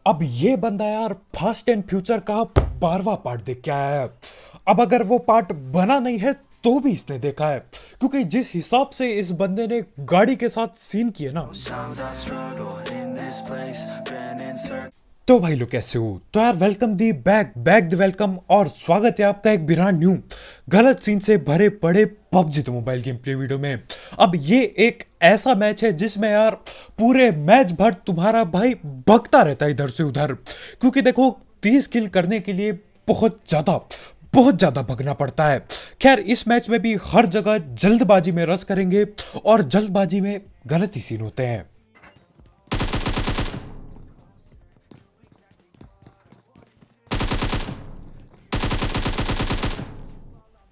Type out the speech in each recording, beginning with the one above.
अब ये बंदा यार फास्ट एंड फ्यूचर का 12वां पार्ट देख के आया है। अब अगर वो पार्ट बना नहीं है तो भी इसने देखा है, क्योंकि जिस हिसाब से इस बंदे ने गाड़ी के साथ सीन किए ना। Sometimes I struggle in this place, been in circles. तो भाई लोग कैसे हो? तो यार welcome the back the welcome और स्वागत है आपका एक ब्रांड न्यू गलत सीन से भरे पड़े PUBG the mobile game play video में। अब ये एक ऐसा मैच है जिसमें यार पूरे मैच भर तुम्हारा भाई भगता रहता है इधर से उधर, क्योंकि देखो 30 किल करने के लिए बहुत ज्यादा भगना पड़ता है। खैर इस मैच में भी हर जगह जल्दबाजी में रस करेंगे और जल्दबाजी में गलत ही सीन होते हैं।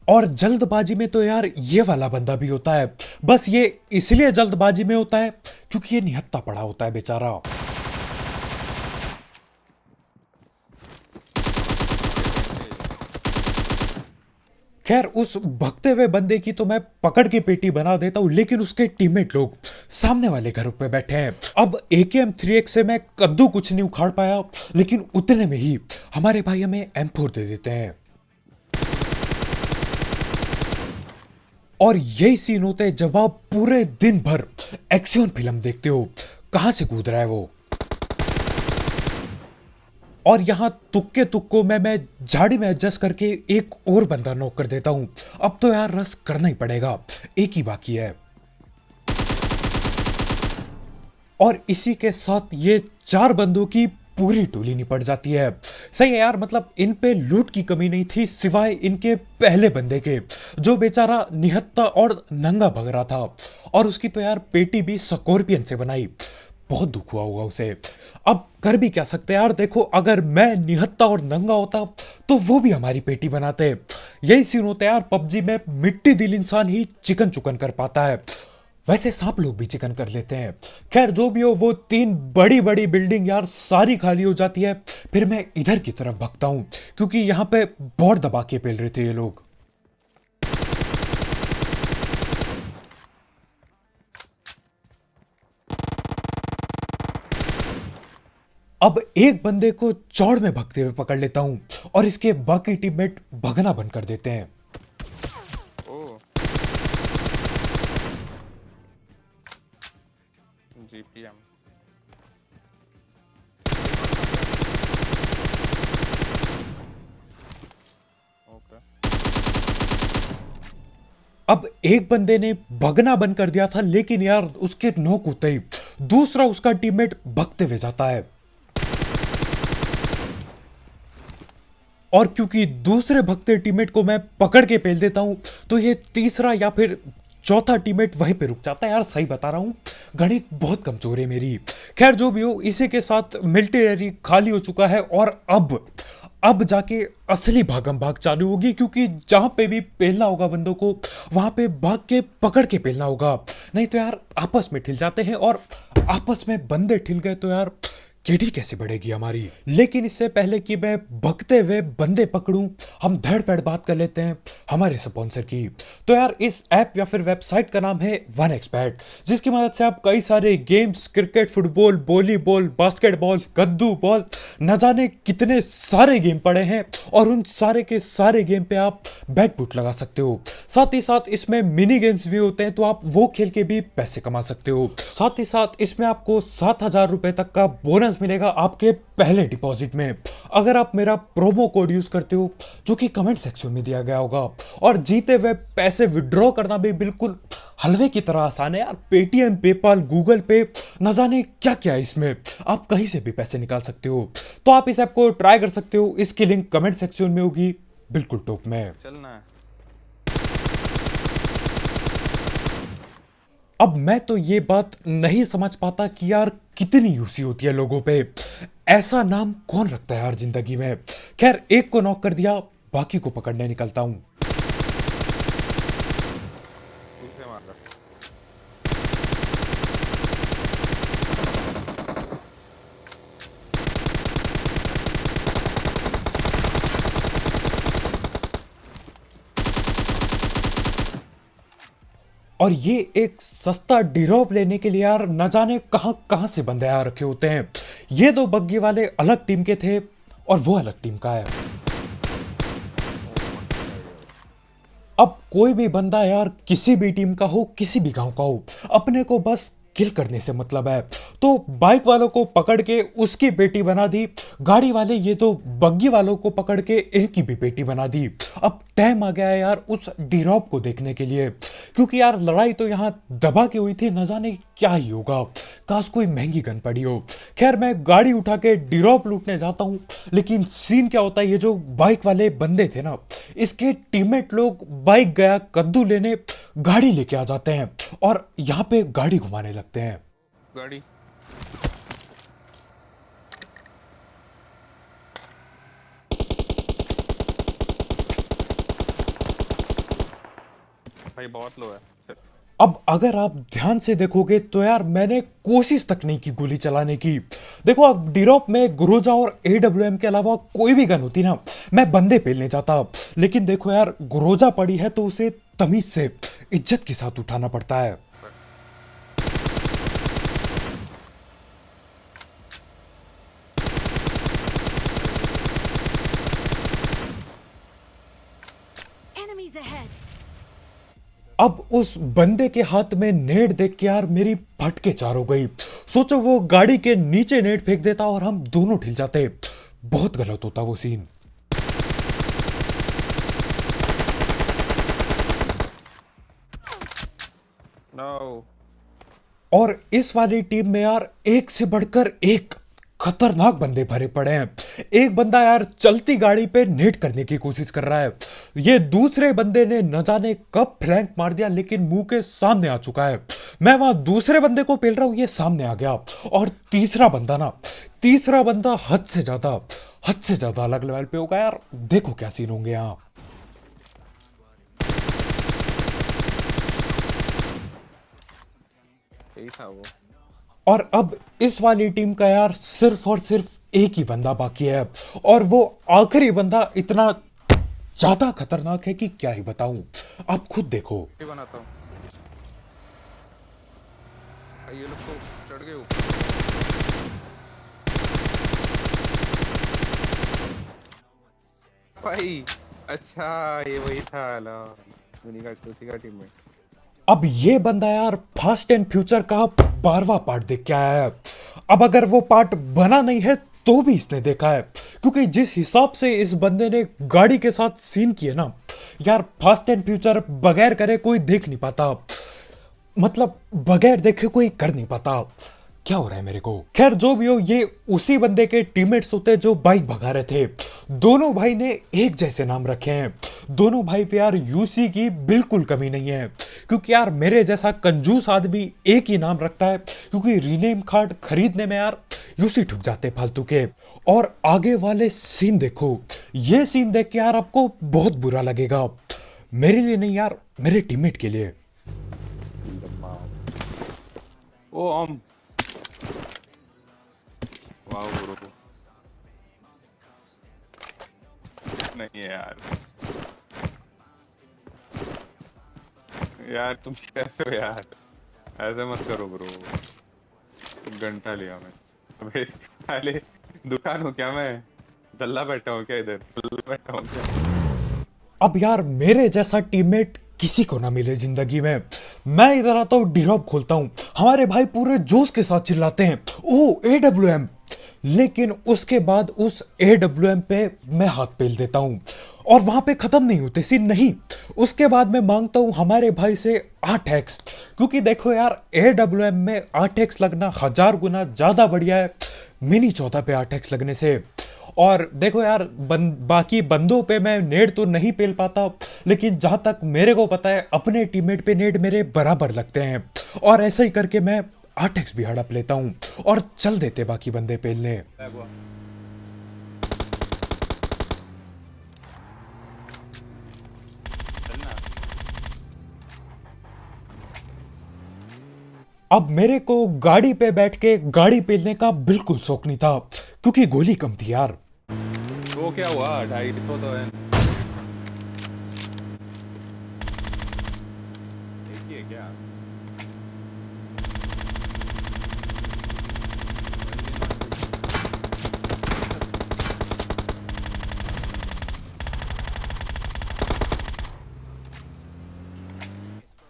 और जल्दबाजी में तो यार ये वाला बंदा भी होता है, बस ये इसलिए जल्दबाजी में होता है क्योंकि ये निहत्था पड़ा होता है बेचारा। खैर उस भगते हुए बंदे की तो मैं पकड़ के पेटी बना देता हूं, लेकिन उसके टीममेट लोग सामने वाले घर पे बैठे हैं। अब AKM-3X से मैं कद्दू कुछ नहीं उखाड़ पाया, लेकिन उतने में ही हमारे भाई हमें M4 दे देते हैं। और यही सीन होते हैं जब आप पूरे दिन भर एक्शन फिल्म देखते हो। कहां से कूद रहा है वो? और यहां तुक्के तुक्कों में मैं झाड़ी में एडजस्ट करके एक और बंदा नॉक कर देता हूं। अब तो यार रस करना ही पड़ेगा, एक ही बाकी है। और इसी के साथ ये 4 बंदों की पूरी टोली निपट जाती है। सही है यार, मतलब इन पे लूट की कमी नहीं थी सिवाय इनके पहले बंदे के, जो बेचारा निहत्था और नंगा भग रहा था। और उसकी तो यार पेटी भी स्कॉर्पियन से बनाई, बहुत दुख हुआ होगा उसे। अब कर भी क्या सकते यार, देखो अगर मैं निहत्था और नंगा होता तो वो भी हमारी पेटी बनाते। यही सीन होता है यार पबजी में, मिट्टी दिल इंसान ही चिकन चुकन कर पाता है, वैसे सांप लोग भी चिकन कर लेते हैं। खैर जो भी हो, वो 3 बड़ी बड़ी बिल्डिंग यार सारी खाली हो जाती है। फिर मैं इधर की तरफ भगता हूं, क्योंकि यहां पे बहुत दबा के पेल रहे थे ये लोग। अब एक बंदे को चौड़ में भगते हुए पकड़ लेता हूं और इसके बाकी टीममेट भगना बंद कर देते हैं। ओ जीपीएम ओके। अब एक बंदे ने भगना बंद कर दिया था, लेकिन यार उसके नॉक होते ही दूसरा उसका टीममेट भगते हुए जाता है। और क्योंकि दूसरे भगते टीममेट को मैं पकड़ के पेल देता हूं, तो ये तीसरा या फिर चौथा टीममेट वहीं पे रुक जाता है। यार सही बता रहा हूं, गणित बहुत कमजोर है मेरी। खैर जो भी हो, इसी के साथ मिलिट्री खाली हो चुका है और अब जाके असली भागम भाग चालू होगी, क्योंकि जहां पे भी पेलना होगा बंदों को, वहां पे भाग के पकड़ के पेलना होगा। नहीं तो यार आपस में ठिल जाते हैं, और आपस में बंदे ठिल गए तो यार केडी कैसे बढ़ेगी हमारी। लेकिन इससे पहले कि मैं भगते हुए बंदे पकड़ूं, हम धड़ पैड़ बात कर लेते हैं हमारे स्पॉन्सर की। तो यार इस ऐप या फिर वेबसाइट का नाम है 1xBet, जिसकी मदद से आप कई सारे games, cricket, football, volleyball, basketball, कद्दू बॉल, न जाने कितने सारे गेम पड़े हैं, और उन सारे के सारे गेम पे आप बैट बुट लगा सकते हो। साथ ही साथ इसमें मिनी गेम्स भी होते हैं, तो आप वो खेल के भी पैसे कमा सकते हो। साथ ही साथ इसमें आपको 7,000 रुपए तक का बोनस मिलेगा आपके पहले डिपॉजिट में, अगर आप मेरा प्रोमो कोड यूज करते हो, जो कि कमेंट सेक्शन में दिया गया होगा। और जीते हुए पैसे विड्रॉ करना भी बिल्कुल हलवे की तरह आसान है यार। पेटीएम, पेपाल, गूगल पे, न जाने क्या क्या है इसमें, आप कहीं से भी पैसे निकाल सकते हो। तो आप इस ऐप को ट्राई कर सकते हो, इसकी लिंक कमेंट सेक्शन में होगी बिल्कुल टॉप में। चलना है। अब मैं तो ये बात नहीं समझ पाता कि यार कितनी यूसी होती है लोगों पे, ऐसा नाम कौन रखता है यार जिंदगी में। खैर एक को नॉक कर दिया, बाकी को पकड़ने निकलता हूं। दूसरे मार रहा। और ये एक सस्ता डिरोप लेने के लिए यार न जाने कहां कहां से बंदे आ रखे होते हैं। ये दो बग्गी वाले अलग टीम के थे और वो अलग टीम का है। अब कोई भी बंदा यार किसी भी टीम का हो, किसी भी गांव का हो, अपने को बस किल करने से मतलब है। तो बाइक वालों को पकड़ के उसकी बेटी बना दी, गाड़ी वाले ये तो बग्गी वालों को पकड़ के इनकी भी बेटी बना दी। अब टाइम आ गया है यार उस डीरॉप को देखने के लिए, क्योंकि यार लड़ाई तो यहाँ दबा के हुई थी, न जाने क्या ही होगा, काश कोई महंगी गन पड़ी हो। खैर मैं गाड़ी उठा के डीरॉप लूटने जाता हूँ, लेकिन सीन क्या होता है, ये जो बाइक वाले बंदे थे ना, इसके टीममेट लोग बाइक गया कद्दू लेने गाड़ी लेके आ जाते हैं और यहाँ पे गाड़ी घुमाने लगते हैं। गाड़ी भाई बहुत लो है। अब अगर आप ध्यान से देखोगे तो यार मैंने कोशिश तक नहीं की गोली चलाने की। देखो अब डीरॉप में ग्रोजा और एडब्ल्यूएम के अलावा कोई भी गन होती ना, मैं बंदे पेलने जाता, लेकिन देखो यार ग्रोजा पड़ी है तो उसे तमीज से इज्जत के साथ उठाना पड़ता है। Enemies ahead! अब उस बंदे के हाथ में नेट देख के यार मेरी फटके चार हो गई। सोचो वो गाड़ी के नीचे नेट फेंक देता और हम दोनों ठिल जाते, बहुत गलत होता वो सीन। नो और इस वाली टीम में यार एक से बढ़कर एक खतरनाक बंदे भरे पड़े हैं। एक बंदा यार चलती गाड़ी पे नेट करने की कोशिश कर रहा है, ये दूसरे बंदे ने न जाने कब फ्लैंक मार दिया लेकिन मुंह के सामने आ चुका है। मैं वहां दूसरे बंदे को पेल रहा हूं, ये सामने आ गया। और तीसरा बंदा हद से ज्यादा अलग लेवल पे होगा यार। देखो क्या सीन होंगे यहाँ। यही था वो। और अब इस वाली टीम का यार सिर्फ और सिर्फ एक ही बंदा बाकी है, और वो आखिरी बंदा इतना ज्यादा खतरनाक है कि क्या ही बताऊं, आप खुद देखो। ये बनाता हूँ। ये लोग तो चढ़ गए ऊपर। भाई अच्छा ये वही था ला उसी का टीममेट। अब ये बंदा यार फास्ट एंड फ्यूचर का 12वां पार्ट देख के आया है। अब अगर वो पार्ट बना नहीं है तो भी इसने देखा है, क्योंकि जिस हिसाब से इस बंदे ने गाड़ी के साथ सीन किए ना यार, फास्ट एंड फ्यूचर बगैर करे कोई देख नहीं पाता, मतलब बगैर देखे कोई कर नहीं पाता। क्या हो रहा है मेरे को। खैर जो भी हो, ये उसी बंदे के टीममेट्स होते जो बाइक भगा रहे थे। दोनों भाई ने एक जैसे नाम रखे हैं। दोनों भाई पे यार यूसी की बिल्कुल कमी नहीं है, क्योंकि यार मेरे जैसा कंजूस आदमी एक ही नाम रखता है, क्योंकि रीनेम कार्ड खरीदने में यार यूसी ठुक जाते फालतू के। और आगे वाले सीन देखो, ये सीन देख के यार आपको बहुत बुरा लगेगा, मेरे लिए नहीं यार, मेरे टीममेट के लिए। ओ वाह ब्रो नहीं है यार। यार तुम कैसे हो यार, ऐसे मत करो ब्रो। घंटा लिया मैं अबे पहले दुकान हूँ क्या, मैं दल्ला बैठा हूँ क्या, इधर दल्ला बैठा हूँ क्या। अब यार मेरे जैसा टीममेट किसी को ना मिले जिंदगी में। मैं इधर आता हूँ, डीरॉप खोलता हूँ, हमारे भाई पूरे जोश के साथ चिल्लाते हैं ओ एडब्ल्यूएम, लेकिन उसके बाद उस एडब्ल्यूएम पे मैं हाथ पेल देता हूँ। और वहां पे खत्म नहीं होते सीन, नहीं, उसके बाद मैं मांगता हूँ हमारे भाई से 8x, क्योंकि देखो यार एडब्ल्यूएम में 8x लगना 1000 गुना ज्यादा बढ़िया है मिनी 14 पे 8x लगने से। और देखो यार बाकी बंदों पे मैं नेड तो नहीं पेल पाता, लेकिन जहां तक मेरे को पता है अपने टीममेट पे नेड मेरे बराबर लगते हैं, और ऐसा ही करके मैं 8x भी हड़प लेता हूं और चल देते बाकी बंदे पेलने। अब मेरे को गाड़ी पे बैठ के गाड़ी पेलने का बिल्कुल शौक नहीं था, क्योंकि गोली कम थी यार। वो क्या हुआ 250 तो है। एक ही है क्या।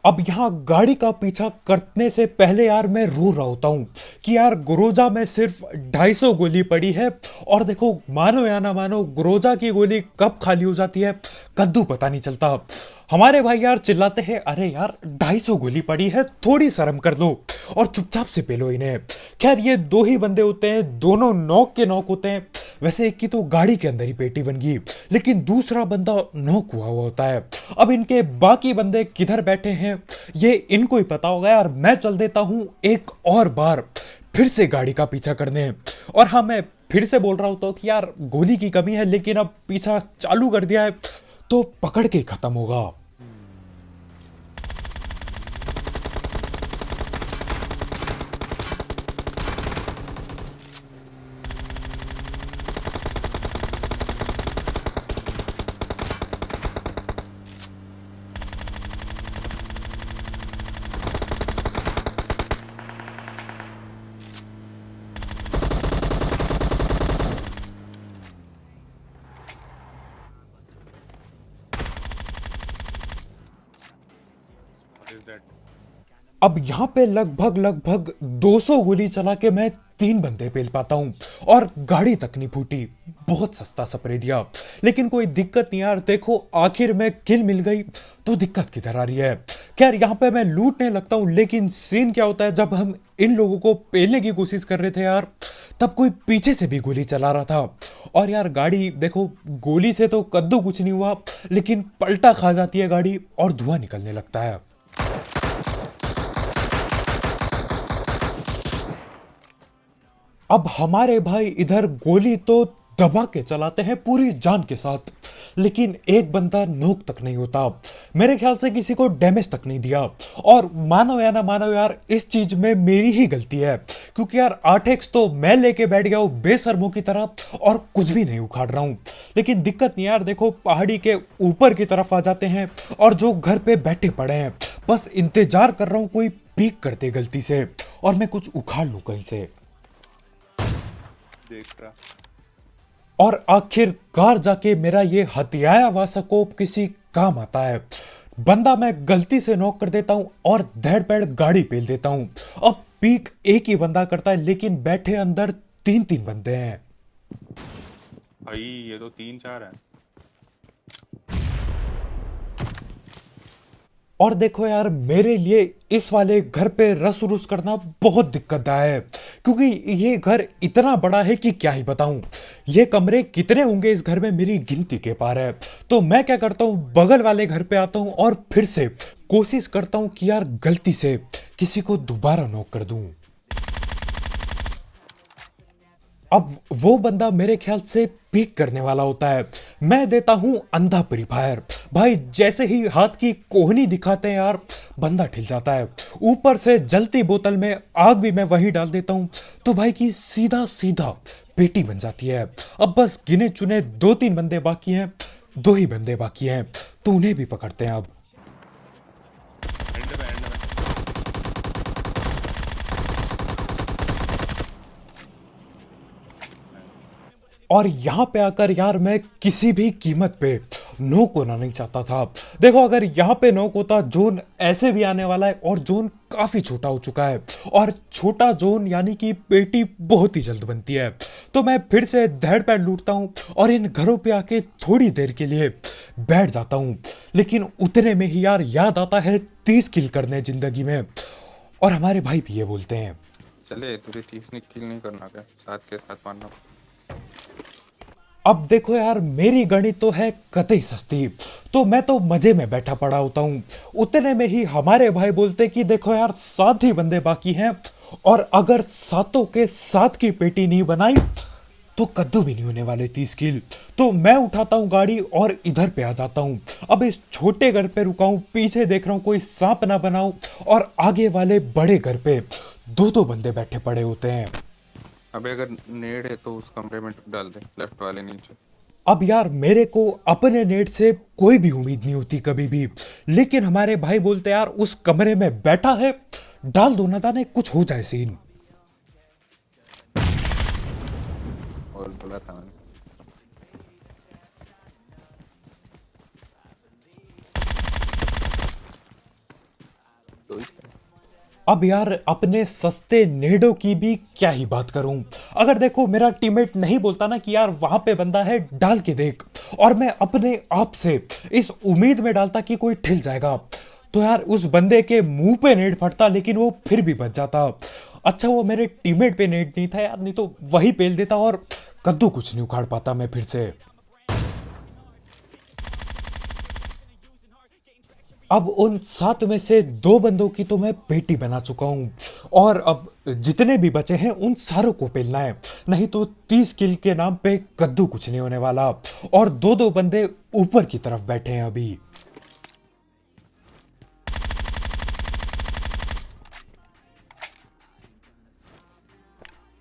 अब यहाँ गाड़ी का पीछा करने से पहले यार मैं रो रहा होता हूँ कि यार गुरोजा में सिर्फ 250 गोली पड़ी है। और देखो मानो या ना मानो, गुरोजा की गोली कब खाली हो जाती है कद्दू पता नहीं चलता। हमारे भाई यार चिल्लाते हैं, अरे यार 250 गोली पड़ी है, थोड़ी शर्म कर लो और चुपचाप से पी लो इन्हें। खैर ये दो ही बंदे होते हैं, दोनों नॉक के नॉक होते हैं। वैसे एक की तो गाड़ी के अंदर ही पेटी बन गई, लेकिन दूसरा बंदा नॉक हुआ हुआ होता है। अब इनके बाकी बंदे किधर बैठे हैं ये इनको ही पता होगा यार। मैं चल देता हूं एक और बार फिर से गाड़ी का पीछा करने। और हाँ, मैं फिर से बोल रहा हूं तो कि यार गोली की कमी है, लेकिन अब पीछा चालू कर दिया है तो पकड़ के ही खत्म होगा। What is that? अब यहाँ पे लगभग लगभग 200 गोली चला के मैं 3 बंदे पेल पाता हूँ और गाड़ी तक नहीं फूटी। बहुत सस्ता स्प्रे दिया, लेकिन कोई दिक्कत नहीं यार। देखो आखिर में किल मिल गई तो दिक्कत किधर आ रही है। खैर यहाँ पे मैं लूटने लगता हूँ, लेकिन सीन क्या होता है, जब हम इन लोगों को पेलने की कोशिश कर रहे थे यार, तब कोई पीछे से भी गोली चला रहा था। और यार गाड़ी देखो, गोली से तो कद्दू कुछ नहीं हुआ, लेकिन पलटा खा जाती है गाड़ी और धुआं निकलने लगता है। अब हमारे भाई इधर गोली तो दबा के चलाते हैं पूरी जान के साथ, लेकिन एक बंदा नोक तक नहीं होता। मेरे ख्याल से किसी को डैमेज तक नहीं दिया। और मानो या ना मानो यार, इस चीज में मेरी ही गलती है, क्योंकि यार 8x तो मैं लेके बैठ गया हूँ बेशर्मों की तरह और कुछ भी नहीं उखाड़ रहा हूँ। लेकिन दिक्कत नहीं यार, देखो पहाड़ी के ऊपर की तरफ आ जाते हैं और जो घर पे बैठे पड़े हैं, बस इंतजार कर रहा हूँ कोई पीक करते गलती से और मैं कुछ उखाड़ लूँ कहीं से। देख रहा। और आखिरकार जाके मेरा ये हथियाया हुआ स्कोप किसी काम आता है। बंदा मैं गलती से नॉक कर देता हूं और धड़ पैड़ गाड़ी पेल देता हूं। अब पीक एक ही बंदा करता है, लेकिन बैठे अंदर 3-3 बंदे हैं। भाई ये तो 3-4 है। और देखो यार, मेरे लिए इस वाले घर पे रस रुस करना बहुत दिक्कतदायक है, क्योंकि ये घर इतना बड़ा है कि क्या ही बताऊं। ये कमरे कितने होंगे इस घर में, मेरी गिनती के पार है। तो मैं क्या करता हूं, बगल वाले घर पे आता हूं और फिर से कोशिश करता हूं कि यार गलती से किसी को दोबारा नॉक कर दूं। अब वो बंदा मेरे ख्याल से पीक करने वाला होता है। मैं देता हूं अंधा प्री फायर। भाई जैसे ही हाथ की कोहनी दिखाते हैं यार, बंदा ठिल जाता है। ऊपर से जलती बोतल में आग भी मैं वही डाल देता हूं, तो भाई की सीधा सीधा पेटी बन जाती है। अब बस गिने चुने 2-3 बंदे बाकी हैं, 2 ही बंदे बाकी हैं, तो उन्हें भी पकड़ते हैं अब। एंड में और यहां पे आकर यार मैं किसी भी कीमत पे नोक होना नहीं चाहता था। देखो अगर यहां पे नोक होता, जोन ऐसे भी आने वाला है और जोन काफी छोटा हो चुका है, और छोटा जोन यानी कि पेटी बहुत ही जल्द बनती है। तो मैं फिर से धड़ पैड़ लूटता हूं और इन घरों पे आके थोड़ी देर के लिए बैठ जाता हूं। लेकिन उतने में ही यार याद आता है 30 किल करने जिंदगी में, और हमारे भाई भी ये बोलते हैं। चले तुझे 30 किल नहीं करना क्या, साथ के साथ मारना। अब देखो यार, मेरी गणित तो है कतई सस्ती, तो मैं तो मजे में बैठा पड़ा होता हूँ। उतने में ही हमारे भाई बोलते कि देखो यार 7 ही बंदे बाकी हैं, और अगर 7 के 7 की पेटी नहीं बनाई तो कद्दू भी नहीं होने वाले 30 किल। तो मैं उठाता हूँ गाड़ी और इधर पे आ जाता हूँ। अब इस छोटे घर पे रुका हूँ, पीछे देख रहा हूँ कोई सांप ना बनाऊं, और आगे वाले बड़े घर पे 2-2 बंदे बैठे पड़े होते हैं। अबे अगर नेड है तो उस कमरे में डाल दे, लेफ्ट वाले नीचे। अब यार मेरे को अपने नेट से कोई भी उम्मीद नहीं होती कभी भी, लेकिन हमारे भाई बोलते यार उस कमरे में बैठा है, डाल दो, ना जाने कुछ हो जाए सीन। और बोला था मैंने। अब यार अपने सस्ते नेडो की भी क्या ही बात करूं। अगर देखो मेरा टीममेट नहीं बोलता ना कि यार वहां पे बंदा है डाल के देख, और मैं अपने आप से इस उम्मीद में डालता कि कोई ठिल जाएगा, तो यार उस बंदे के मुंह पे नेट फटता लेकिन वो फिर भी बच जाता। अच्छा वो मेरे टीममेट पे नेट नहीं था यार, नहीं तो वही पेल देता और कद्दू कुछ नहीं उखाड़ पाता मैं फिर से। अब उन 7 में से 2 बंदों की तो मैं पेटी बना चुका हूं, और अब जितने भी बचे हैं उन सारों को पेलना है, नहीं तो 30 किल के नाम पे कद्दू कुछ नहीं होने वाला। और 2-2 बंदे ऊपर की तरफ बैठे हैं अभी।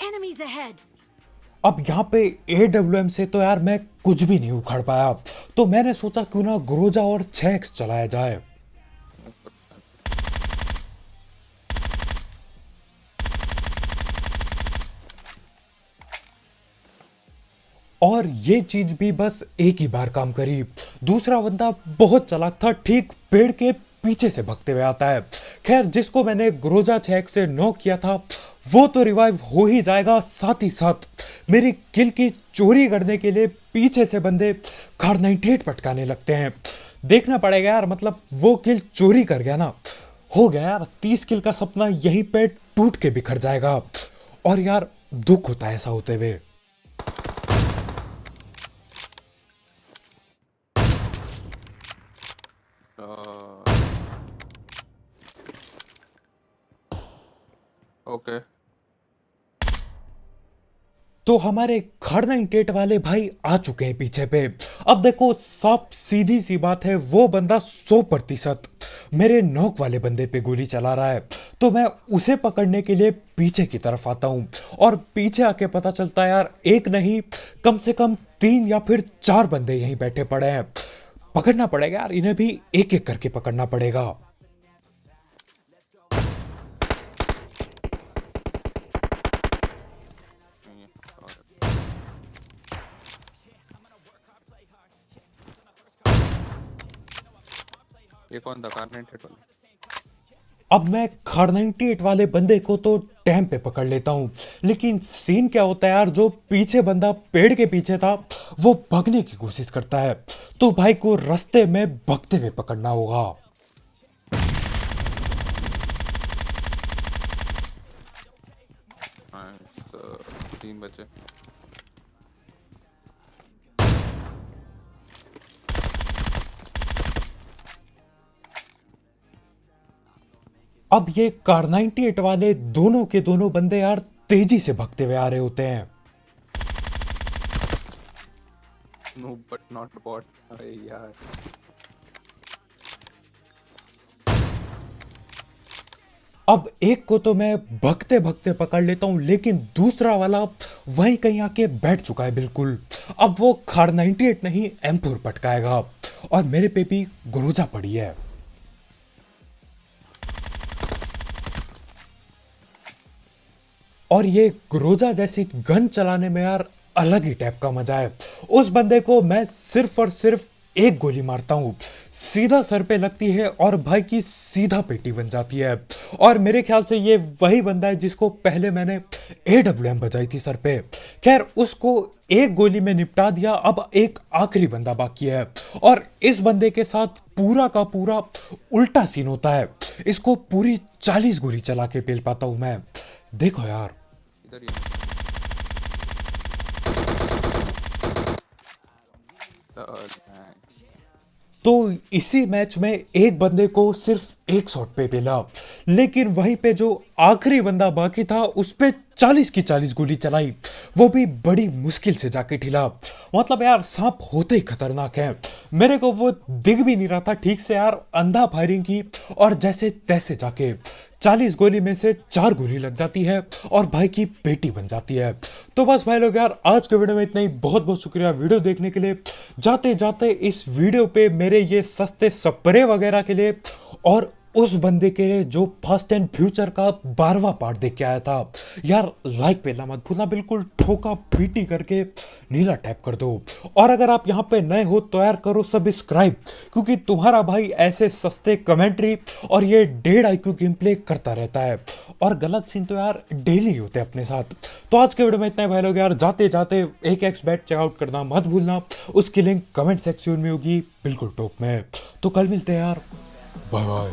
Enemies ahead. अब यहाँ पे AWM से तो यार मैं कुछ भी नहीं उखाड़ पाया, तो मैंने सोचा क्यों ना ग्रोजा और 6x चलाया जाए। और ये चीज भी बस एक ही बार काम करी। दूसरा बंदा बहुत चालाक था, ठीक पेड़ के पीछे से भगते हुए आता है। खैर जिसको मैंने ग्रोजा 6x से नॉक किया था वो तो रिवाइव हो ही जाएगा, साथ ही साथ मेरी किल की चोरी करने के लिए पीछे से बंदे कार 98 पटकाने लगते हैं। देखना पड़ेगा यार, मतलब वो किल चोरी कर गया ना, हो गया यार 30 किल का सपना यहीं पे टूट के बिखर जाएगा। और यार दुख होता है ऐसा होते हुए। ओके तो हमारे खड़ 98 वाले भाई आ चुके हैं पीछे पे। अब देखो साफ सीधी सी बात है, वो बंदा 100% मेरे नॉक वाले बंदे पे गोली चला रहा है, तो मैं उसे पकड़ने के लिए पीछे की तरफ आता हूं। और पीछे आके पता चलता है यार एक नहीं कम से कम 3 या फिर 4 बंदे यहीं बैठे पड़े हैं। पकड़ना पड़ेगा यार, इन्हें भी एक एक करके पकड़ना पड़ेगा। ये कौन था कार 98 वाला? अब मैं खड़ 98 वाले बंदे को तो टाइम पे पकड़ लेता हूं, लेकिन सीन क्या होता है यार, जो पीछे बंदा पेड़ के पीछे था वो भागने की कोशिश करता है, तो भाई को रास्ते में भागते हुए पकड़ना होगा। नाइस, 3 बचे। अब ये कार 98 वाले दोनों के दोनों बंदे यार तेजी से भागते हुए आ रहे होते हैं। No but not bot. अरे यार अब एक को तो मैं भगते भगते पकड़ लेता हूं, लेकिन दूसरा वाला वहीं कहीं आके बैठ चुका है बिल्कुल। अब वो खाड़ 98 नहीं M4 पटकाएगा, और मेरे पे भी गुरुजा पड़ी है। और ये ग्रोजा जैसी गन चलाने में यार अलग ही टाइप का मजा है। उस बंदे को मैं सिर्फ और सिर्फ एक गोली मारता हूं, सीधा सर पे लगती है और भाई की सीधा पेटी बन जाती है। और मेरे ख्याल से ये वही बंदा है जिसको पहले मैंने AWM बजाई थी सर पे। खैर उसको एक गोली में निपटा दिया, अब एक आखिरी बंदा बाकी है, और इस बंदे के साथ पूरा का पूरा उल्टा सीन होता है। इसको पूरी 40 गोली चला के पेल पाता हूं मैं। देखो यार इधर ही तो इसी मैच में एक बंदे को सिर्फ एक शॉट पे पेला, लेकिन वहीं पे जो आखिरी बंदा बाकी था उस पे 40 की 40 गोली चलाई, वो भी बड़ी मुश्किल से जाके ठिला। मतलब यार सांप होते ही खतरनाक है। मेरे को वो दिख भी नहीं रहा था ठीक से यार, अंधा फायरिंग की और जैसे तैसे जाके 40 गोली में से 4 गोली लग जाती है और भाई की पेटी बन जाती है। तो बस भाई लोग यार आज के वीडियो में इतना ही। बहुत बहुत शुक्रिया वीडियो देखने के लिए। जाते जाते इस वीडियो पे मेरे ये सस्ते स्प्रे वगैरह के लिए और उस बंदे के लिए जो फास्ट एंड फ्यूचर का 12वां पार्ट देख के आया था, यार लाइक पेलना मत भूलना, बिल्कुल ठोका पीटी करके नीला टैप कर दो। और अगर आप यहाँ पे नए हो तो यार करो सब्सक्राइब, क्योंकि तुम्हारा भाई ऐसे सस्ते कमेंट्री और ये 1.5 IQ गेम प्ले करता रहता है। और गलत सीन तो यार डेली होते हैं अपने साथ। तो आज के वीडियो में इतना ही भाई लोग, यार जाते जाते एक एक्स बैट चेकआउट करना मत भूलना, उसकी लिंक कमेंट सेक्शन में होगी बिल्कुल टॉप में। तो कल मिलते हैं यार, बाय बाय।